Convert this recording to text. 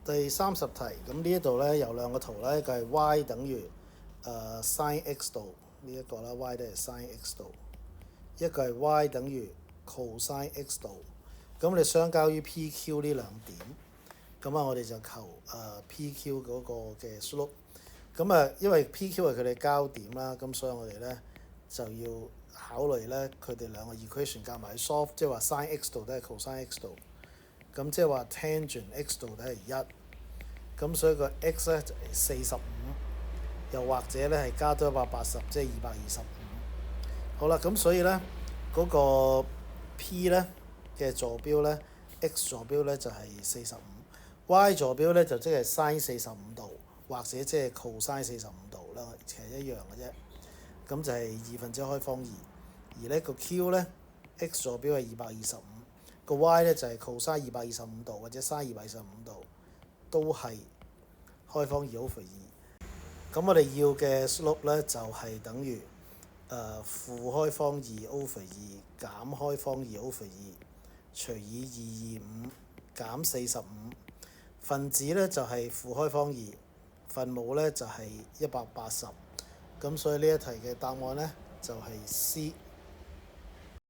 第30題，咁呢一度咧有兩個圖咧，一個係 y 等於sin x 度呢一個啦 ，y 都係 sin x 度，一個係 y 等於 cosine x 度。咁你相交於 PQ 呢兩點，咁我哋就求PQ 嗰個嘅 slope。咁因為 PQ 係佢哋交點啦，咁所以我哋咧就要考慮咧佢哋兩個 equation 夾埋 solve， 即係話 sin x 度都係 cosine x 度。咁即係話 tangent x 度都係1，咁所以個 x 咧就係45，又或者咧係加多180，即係225。好啦，咁所以咧嗰個 P 咧嘅坐標咧 x 坐標咧就係45，y 坐標咧就即係 sin 45度，或者即係 cosine 45度啦，其實一樣嘅啫。咁就係1/2開方2，而呢個 Q 咧 x 坐標係225。個 y 咧就係 cosine 225度或者 sin 225度，都係開方2/2。咁我哋要嘅 slope 咧就係等於負開方2/2減開方2/2除以225減45。分子咧就係負開方2，分母咧就係180。咁所以呢一題嘅答案咧就係 C。